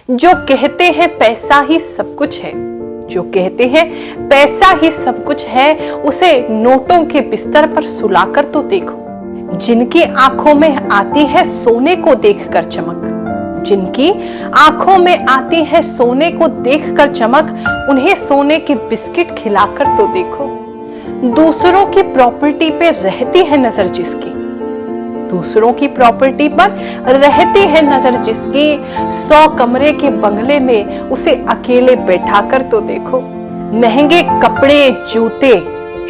जो कहते हैं पैसा ही सब कुछ है, जो कहते हैं पैसा ही सब कुछ है, उसे नोटों के बिस्तर पर सुलाकर तो देखो। जिनकी आंखों में आती है सोने को देखकर चमक, जिनकी आंखों में आती है सोने को देखकर चमक, उन्हें सोने के बिस्किट खिलाकर तो देखो। दूसरों की प्रॉपर्टी पे रहती है नजर जिसकी, दूसरों की प्रॉपर्टी पर रहती है नजर जिसकी, 100 कमरे के बंगले में उसे अकेले बैठाकर तो देखो। महंगे कपड़े, जूते,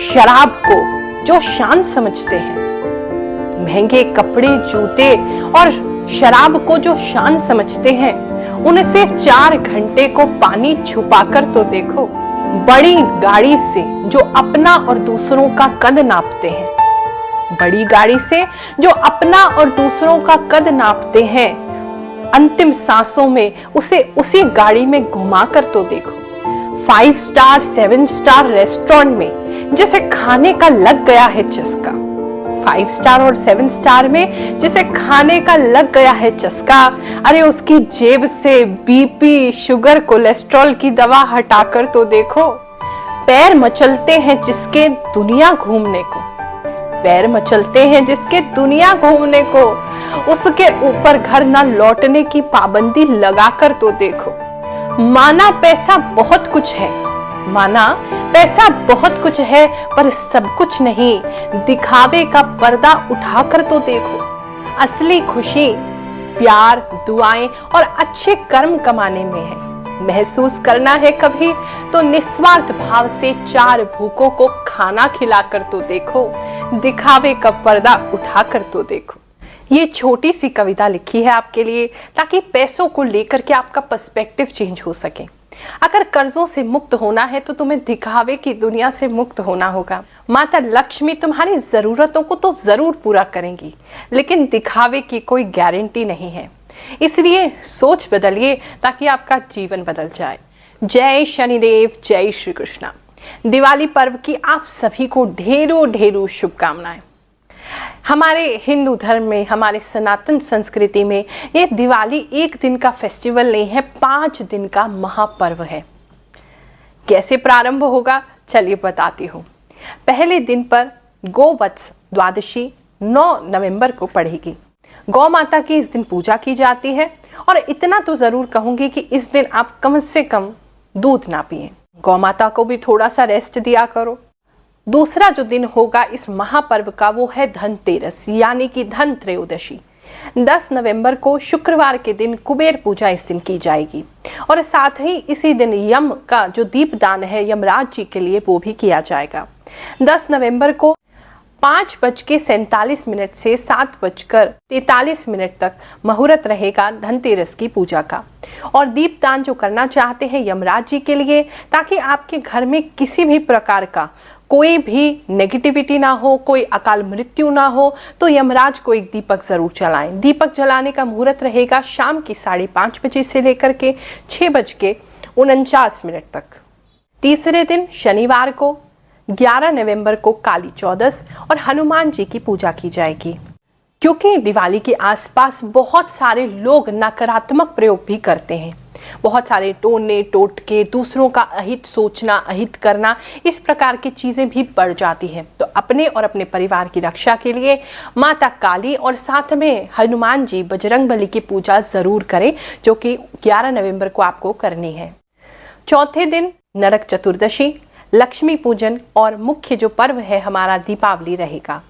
शराब को जो शान समझते हैं, महंगे कपड़े, जूते और शराब को जो शान समझते हैं, उनसे 4 घंटे को पानी छुपाकर तो देखो। बड़ी गाड़ी से जो अपना और दूसरों का कद नापते हैं, बड़ी गाड़ी से जो अपना और दूसरों का कद नापते हैं, अंतिम सांसों में उसे उसी गाड़ी में घुमाकर तो देखो। 5 स्टार 7 स्टार रेस्टोरेंट में जिसे खाने का लग गया है चस्का, 5 स्टार और 7 स्टार में जिसे खाने का लग गया है चस्का, अरे उसकी जेब से बीपी, शुगर, कोलेस्ट्रॉल की दवा हटाकर तो देखो। पैर मचलते हैं जिसके दुनिया घूमने को, पैर मचलते हैं जिसके दुनिया घूमने को, उसके ऊपर घर ना लौटने की पाबंदी लगाकर तो देखो। माना पैसा बहुत कुछ है, माना पैसा बहुत कुछ है, पर सब कुछ नहीं, दिखावे का पर्दा उठाकर तो देखो। असली खुशी प्यार, दुआएं और अच्छे कर्म कमाने में है। महसूस करना है कभी तो निस्वार्थ भाव से 4 भूखों को खाना खिलाकर तो देखो, दिखावे का पर्दा उठाकर तो देखो। ये छोटी सी कविता लिखी है आपके लिए, ताकि पैसों को लेकर के आपका पर्सपेक्टिव चेंज हो सके। अगर कर्जों से मुक्त होना है तो तुम्हें दिखावे की दुनिया से मुक्त होना होगा। माता लक्ष्मी तुम्हारी जरूरतों को तो जरूर पूरा करेंगी, लेकिन दिखावे की कोई गारंटी नहीं है। इसलिए सोच बदलिए ताकि आपका जीवन बदल जाए। जय शनिदेव, जय श्री कृष्णा। दिवाली पर्व की आप सभी को ढेरों ढेरों शुभकामनाएं। हमारे हिंदू धर्म में, हमारे सनातन संस्कृति में ये दिवाली एक दिन का फेस्टिवल नहीं है, 5 दिन का महापर्व है। कैसे प्रारंभ होगा चलिए बताती हूँ। पहले दिन पर गोवत्स द्वादशी 9 नवंबर को पड़ेगी। गौ माता की इस दिन पूजा की जाती है, और इतना तो जरूर कहूंगी कि इस दिन आप कम से कम दूध ना पिए, गौ माता को भी थोड़ा सा रेस्ट दिया करो। दूसरा जो दिन होगा इस महापर्व का वो है धनतेरस, यानी कि धन त्रयोदशी। 10 नवंबर को शुक्रवार के दिन कुबेर पूजा इस दिन की जाएगी, और साथ ही इसी दिन यम का जो दीपदान है यमराज जी के लिए वो भी किया जाएगा। 10 नवंबर को 5:47 से 7:43 तक मुहूर्त रहेगा धनतेरस की पूजा का। और दीपदान जो करना चाहते हैं यमराज जी के लिए, ताकि आपके घर में किसी भी प्रकार का कोई भी नेगेटिविटी ना हो, कोई अकाल मृत्यु ना हो, तो यमराज को एक दीपक जरूर जलाएं। दीपक जलाने का मुहूर्त रहेगा शाम की 5:30 बजे से लेकर के 6:49 तक। तीसरे दिन शनिवार को 11 नवंबर को काली चौदस और हनुमान जी की पूजा की जाएगी। क्योंकि दिवाली के आसपास बहुत सारे लोग नकारात्मक प्रयोग भी करते हैं, बहुत सारे टोने टोटके, दूसरों का अहित सोचना, अहित करना, इस प्रकार की चीजें भी बढ़ जाती हैं। तो अपने और अपने परिवार की रक्षा के लिए माता काली और साथ में हनुमान जी, बजरंगबली की पूजा जरूर करें, जो कि 11 नवंबर को आपको करनी है। चौथे दिन नरक चतुर्दशी, लक्ष्मी पूजन और मुख्य जो पर्व है हमारा दीपावली रहेगा।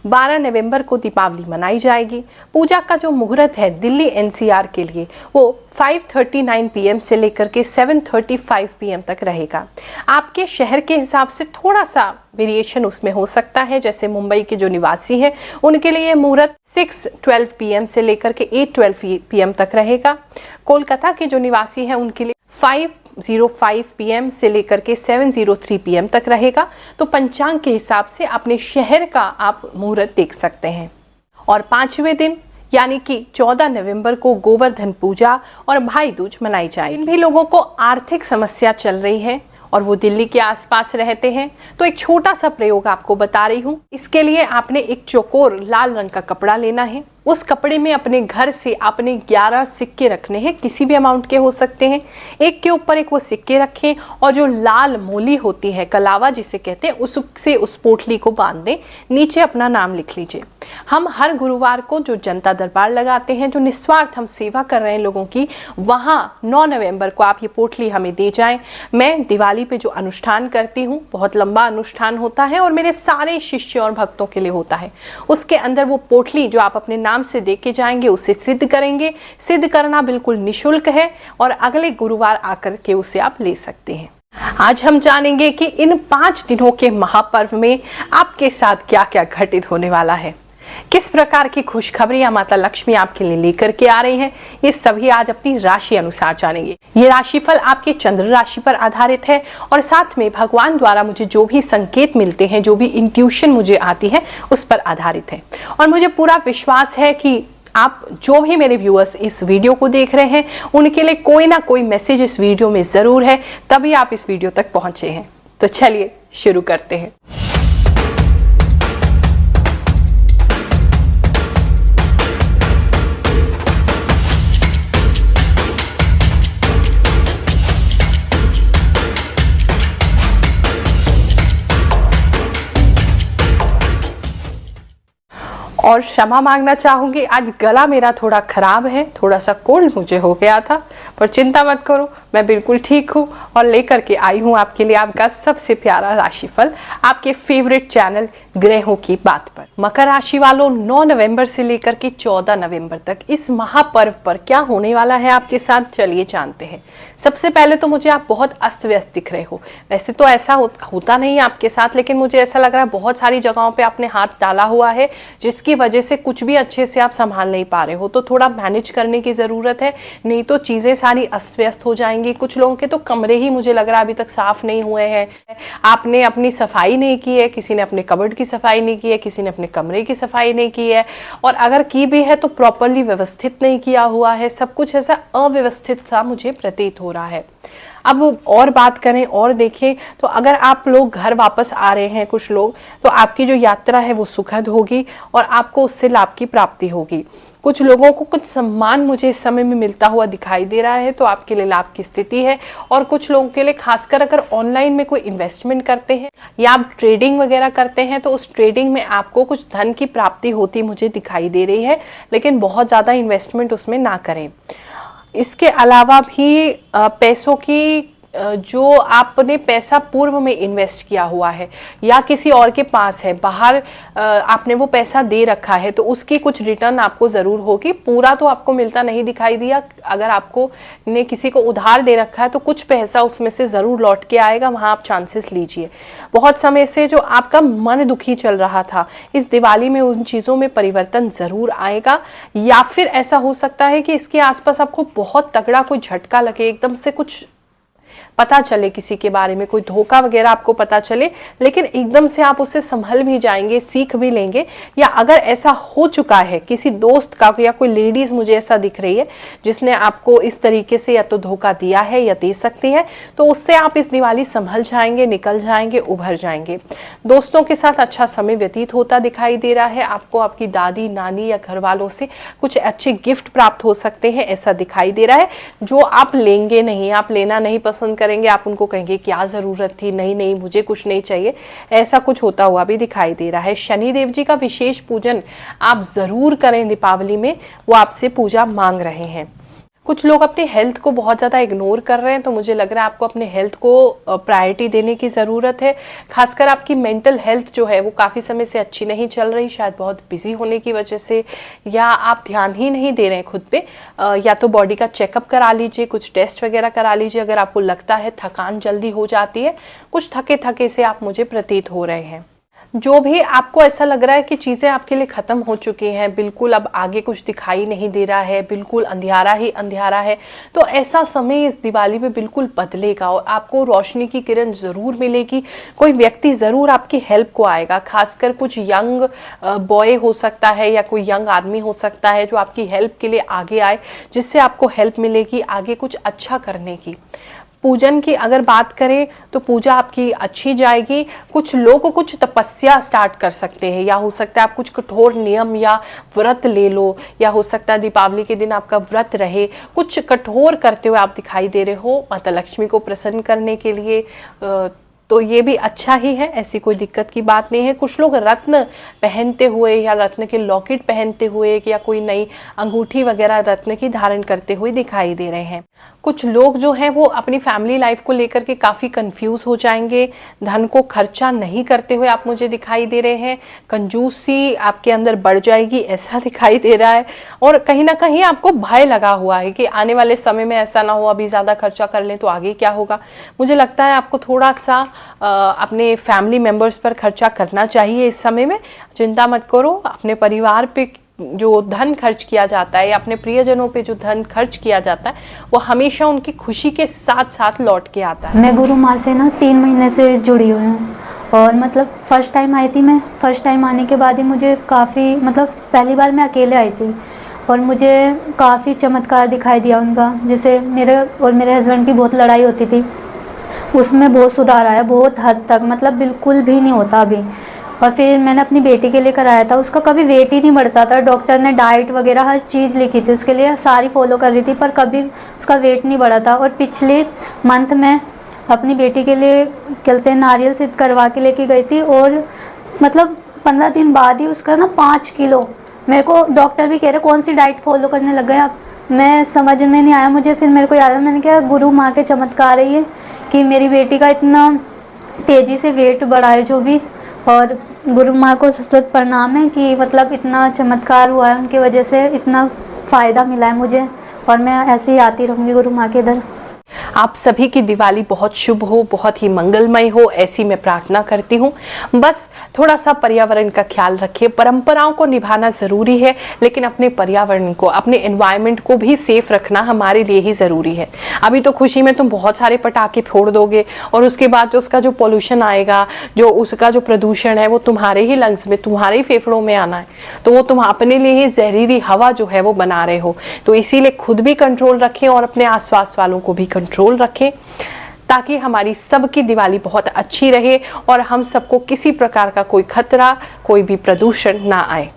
12 नवंबर को दीपावली मनाई जाएगी। पूजा का जो मुहूर्त है दिल्ली एनसीआर के लिए वो 5:39 PM से लेकर के 7:35 PM तक रहेगा। आपके शहर के हिसाब से थोड़ा सा वेरिएशन उसमें हो सकता है। जैसे मुंबई के जो निवासी हैं उनके लिए मुहूर्त 6:12 PM से लेकर के 8:12 PM तक रहेगा। कोलकाता के जो निवासी हैं उनके लिए 5:05 PM से लेकर के 7:03 PM तक रहेगा। तो पंचांग के हिसाब से अपने शहर का आप मुहूर्त देख सकते हैं। और 5वें दिन यानी कि 14 नवंबर को गोवर्धन पूजा और भाई दूज मनाई जाएगी। इन भी लोगों को आर्थिक समस्या चल रही है और वो दिल्ली के आसपास रहते हैं, तो एक छोटा सा प्रयोग आपको बता रही हूँ। इसके लिए आपने एक चौकोर लाल रंग का कपड़ा लेना है, उस कपड़े में अपने घर से आपने 11 सिक्के रखने हैं, किसी भी अमाउंट के हो सकते हैं। एक के ऊपर एक वो सिक्के रखें और जो लाल मोली होती है, कलावा जिसे कहते हैं, उससे उस पोटली को बांध दें। नीचे अपना नाम लिख लीजिए। हम हर गुरुवार को जो जनता दरबार लगाते हैं, जो निस्वार्थ हम सेवा कर रहे हैं लोगों की, वहां 9 नवंबर को आप ये पोटली हमें दे जाएं। मैं दिवाली पे जो अनुष्ठान करती हूँ, बहुत लंबा अनुष्ठान होता है और मेरे सारे शिष्य और भक्तों के लिए होता है। उसके अंदर वो पोटली जो आप अपने नाम से दे के जाएंगे, उसे सिद्ध करेंगे। सिद्ध करना बिल्कुल निःशुल्क है और अगले गुरुवार आकर के उसे आप ले सकते हैं। आज हम जानेंगे कि इन 5 दिनों के महापर्व में आपके साथ क्या क्या घटित होने वाला है, किस प्रकार की खुशखबरियां माता लक्ष्मी आपके लिए लेकर के आ रही हैं। ये सभी आज अपनी राशि अनुसार जानेंगे। ये राशिफल आपके चंद्र राशि पर आधारित है और साथ में भगवान द्वारा मुझे जो भी संकेत मिलते हैं, जो भी इंट्यूशन मुझे आती है, उस पर आधारित है। और मुझे पूरा विश्वास है कि आप जो भी मेरे व्यूअर्स इस वीडियो को देख रहे हैं, उनके लिए कोई ना कोई मैसेज इस वीडियो में जरूर है, तभी आप इस वीडियो तक पहुंचे हैं। तो चलिए शुरू करते हैं। और क्षमा मांगना चाहूंगी, आज गला मेरा थोड़ा खराब है, थोड़ा सा कोल्ड मुझे हो गया था, पर चिंता मत करो, मैं बिल्कुल ठीक हूँ और लेकर के आई हूँ आपके लिए आपका सबसे प्यारा राशिफल, आपके फेवरेट चैनल ग्रहों की बात पर। मकर राशि वालों, 9 नवंबर से लेकर के 14 नवंबर तक इस महापर्व पर क्या होने वाला है आपके साथ, चलिए जानते हैं। सबसे पहले तो मुझे आप बहुत अस्त व्यस्त दिख रहे हो। वैसे तो ऐसा होता नहीं है आपके साथ, लेकिन मुझे ऐसा लग रहा है बहुत सारी जगहों पे आपने हाथ डाला हुआ है, जिसकी वजह से कुछ भी अच्छे से आप संभाल नहीं पा रहे हो। तो थोड़ा मैनेज करने की जरूरत है, नहीं तो चीजें सारी अस्त व्यस्त हो जाएंगी। कुछ लोगों के तो कमरे ही मुझे लग रहा है अभी तक साफ नहीं हुए हैं। आपने अपनी सफाई नहीं की है, किसी ने अपने कबर्ड की सफाई नहीं की है, किसी ने अपने कमरे की सफाई नहीं की है, और अगर की भी है तो प्रॉपरली व्यवस्थित नहीं किया हुआ है। सब कुछ ऐसा अव्यवस्थित सा मुझे प्रतीत हो रहा है। अब और बात करें और देखें तो अगर आप लोग घर वापस आ रहे हैं कुछ लोग, तो आपकी जो यात्रा है वो सुखद होगी और आपको उससे लाभ की प्राप्ति होगी। कुछ लोगों को कुछ सम्मान मुझे इस समय में मिलता हुआ दिखाई दे रहा है, तो आपके लिए लाभ की स्थिति है। और कुछ लोगों के लिए, खासकर अगर ऑनलाइन में कोई इन्वेस्टमेंट करते हैं या आप ट्रेडिंग वगैरह करते हैं, तो उस ट्रेडिंग में आपको कुछ धन की प्राप्ति होती मुझे दिखाई दे रही है, लेकिन बहुत ज़्यादा इन्वेस्टमेंट उसमें ना करें। इसके अलावा भी पैसों की जो आपने पैसा पूर्व में इन्वेस्ट किया हुआ है या किसी और के पास है, बाहर आपने वो पैसा दे रखा है, तो उसकी कुछ रिटर्न आपको जरूर होगी। पूरा तो आपको मिलता नहीं दिखाई दिया। अगर आपको ने किसी को उधार दे रखा है तो कुछ पैसा उसमें से जरूर लौट के आएगा, वहां आप चांसेस लीजिए। बहुत समय से जो आपका मन दुखी चल रहा था, इस दिवाली में उन चीजों में परिवर्तन जरूर आएगा। या फिर ऐसा हो सकता है कि इसके आसपास आपको बहुत तगड़ा कोई झटका लगे, एकदम से कुछ पता चले, किसी के बारे में कोई धोखा वगैरह आपको पता चले, लेकिन एकदम से आप उससे संभल भी जाएंगे, सीख भी लेंगे। या अगर ऐसा हो चुका है किसी दोस्त का या कोई लेडीज मुझे ऐसा दिख रही है जिसने आपको इस तरीके से या तो धोखा दिया है या दे सकती है, तो उससे आप इस दिवाली संभल जाएंगे, निकल जाएंगे, उभर जाएंगे। दोस्तों के साथ अच्छा समय व्यतीत होता दिखाई दे रहा है। आपको आपकी दादी, नानी या घर वालों से कुछ अच्छे गिफ्ट प्राप्त हो सकते हैं, ऐसा दिखाई दे रहा है, जो आप लेंगे नहीं, आप लेना नहीं पसंद करेंगे। आप उनको कहेंगे क्या जरूरत थी, नहीं नहीं मुझे कुछ नहीं चाहिए, ऐसा कुछ होता हुआ भी दिखाई दे रहा है। शनि देव जी का विशेष पूजन आप जरूर करें दीपावली में, वो आपसे पूजा मांग रहे हैं। कुछ लोग अपनी हेल्थ को बहुत ज़्यादा इग्नोर कर रहे हैं, तो मुझे लग रहा है आपको अपने हेल्थ को प्रायोरिटी देने की ज़रूरत है। खासकर आपकी मेंटल हेल्थ जो है वो काफ़ी समय से अच्छी नहीं चल रही, शायद बहुत बिजी होने की वजह से, या आप ध्यान ही नहीं दे रहे हैं खुद पे। या तो बॉडी का चेकअप करा लीजिए, कुछ टेस्ट वगैरह करा लीजिए अगर आपको लगता है थकान जल्दी हो जाती है, कुछ थके थके से आप मुझे प्रतीत हो रहे हैं। जो भी आपको ऐसा लग रहा है कि चीज़ें आपके लिए ख़त्म हो चुकी हैं, बिल्कुल अब आगे कुछ दिखाई नहीं दे रहा है, बिल्कुल अंधियारा ही अंधियारा है, तो ऐसा समय इस दिवाली में बिल्कुल बदलेगा और आपको रोशनी की किरण ज़रूर मिलेगी। कोई व्यक्ति ज़रूर आपकी हेल्प को आएगा, खासकर कुछ यंग बॉय हो सकता है या कोई यंग आदमी हो सकता है जो आपकी हेल्प के लिए आगे आए, जिससे आपको हेल्प मिलेगी आगे कुछ अच्छा करने की। पूजन की अगर बात करें तो पूजा आपकी अच्छी जाएगी। कुछ लोग कुछ तपस्या स्टार्ट कर सकते हैं, या हो सकता है आप कुछ कठोर नियम या व्रत ले लो, या हो सकता है दीपावली के दिन आपका व्रत रहे, कुछ कठोर करते हुए आप दिखाई दे रहे हो माता लक्ष्मी को प्रसन्न करने के लिए, तो ये भी अच्छा ही है, ऐसी कोई दिक्कत की बात नहीं है। कुछ लोग रत्न पहनते हुए या रत्न के लॉकेट पहनते हुए या कोई नई अंगूठी वगैरह रत्न की धारण करते हुए दिखाई दे रहे हैं। कुछ लोग जो हैं वो अपनी फैमिली लाइफ को लेकर के काफ़ी कंफ्यूज हो जाएंगे, धन को खर्चा नहीं करते हुए आप मुझे दिखाई दे रहे हैं, कंजूसी आपके अंदर बढ़ जाएगी ऐसा दिखाई दे रहा है, और कहीं ना कहीं आपको भय लगा हुआ है कि आने वाले समय में ऐसा ना हो अभी ज़्यादा खर्चा कर लें तो आगे क्या होगा। मुझे लगता है आपको थोड़ा सा अपने फैमिली मेंबर्स पर खर्चा करना चाहिए इस समय में। चिंता मत करो, अपने परिवार पे जो धन खर्च किया जाता है या अपने प्रियजनों पे जो धन खर्च किया जाता है वो हमेशा उनकी खुशी के साथ साथ लौट के आता है। मैं गुरु माँ से ना 3 महीने से जुड़ी हुई हूँ, और मतलब फर्स्ट टाइम आई थी मैं। फर्स्ट टाइम आने के बाद ही मुझे काफ़ी, मतलब पहली बार मैं अकेले आई थी और मुझे काफ़ी चमत्कार दिखाई दिया उनका। जैसे मेरे और मेरे हस्बैंड की बहुत लड़ाई होती थी, उसमें बहुत सुधार आया, बहुत हद तक, मतलब बिल्कुल भी नहीं होता अभी। और फिर मैंने अपनी बेटी के लिए कराया था, उसका कभी वेट ही नहीं बढ़ता था। डॉक्टर ने डाइट वगैरह हर चीज़ लिखी थी उसके लिए, सारी फॉलो कर रही थी, पर कभी उसका वेट नहीं बढ़ा था। और पिछले मंथ में अपनी बेटी के लिए कहते हैं नारियल सिद्ध करवा के लेके गई थी, और मतलब 15 दिन बाद ही उसका ना 5 किलो, मेरे को डॉक्टर भी कह रहे कौन सी डाइट फॉलो करने लग गए आप। मैं समझ में नहीं आया मुझे, फिर मेरे को याद है, मैंने कहा गुरु माँ के चमत्कार है ये कि मेरी बेटी का इतना तेज़ी से वेट बढ़ा है जो भी। और गुरु माँ को सत प्रणाम है कि मतलब इतना चमत्कार हुआ है, उनकी वजह से इतना फ़ायदा मिला है मुझे, और मैं ऐसे ही आती रहूँगी गुरु माँ के इधर। आप सभी की दिवाली बहुत शुभ हो, बहुत ही मंगलमय हो, ऐसी मैं प्रार्थना करती हूँ। बस थोड़ा सा पर्यावरण का ख्याल रखिए। परंपराओं को निभाना ज़रूरी है, लेकिन अपने पर्यावरण को, अपने एनवायरनमेंट को भी सेफ रखना हमारे लिए ही ज़रूरी है। अभी तो खुशी में तुम बहुत सारे पटाखे फोड़ दोगे और उसके बाद जो उसका जो पॉल्यूशन आएगा, जो उसका जो प्रदूषण है वो तुम्हारे ही लंग्स में, तुम्हारे ही फेफड़ों में आना है, तो वो तुम अपने लिए ही जहरीली हवा जो है वो बना रहे हो। तो इसीलिए खुद भी कंट्रोल रखें और अपने आसपास वालों को भी कंट्रोल रखें, ताकि हमारी सबकी दिवाली बहुत अच्छी रहे और हम सबको किसी प्रकार का कोई खतरा, कोई भी प्रदूषण ना आए।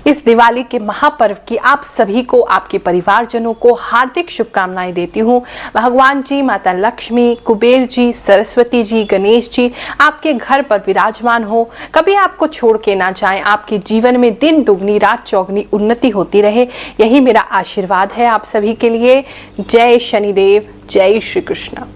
इस दिवाली के महापर्व की आप सभी को, आपके परिवारजनों को हार्दिक शुभकामनाएं देती हूँ। भगवान जी, माता लक्ष्मी, कुबेर जी, सरस्वती जी, गणेश जी आपके घर पर विराजमान हो, कभी आपको छोड़ के ना जाएं, आपके जीवन में दिन दुगनी रात चौगनी उन्नति होती रहे, यही मेरा आशीर्वाद है आप सभी के लिए। जय शनिदेव, जय श्री कृष्ण।